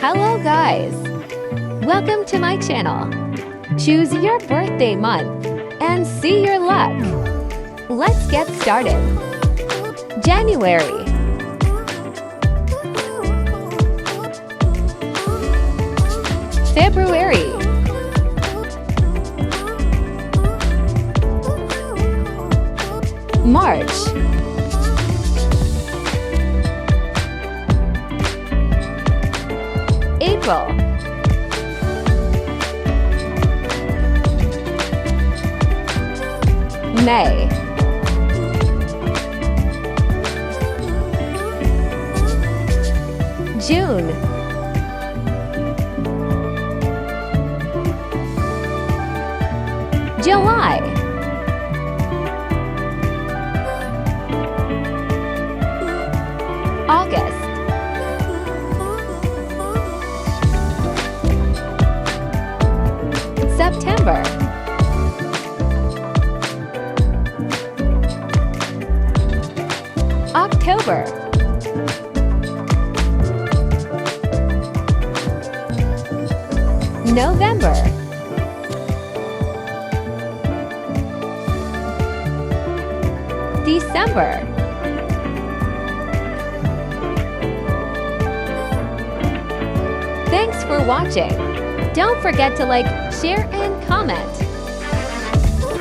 Hello guys! Welcome to my channel. Choose your birthday month and see your luck. Let's get started. January, February, March, April, May, June, July, August, September, October, November, December, Thanks for watching. Don't forget to like, share, and comment.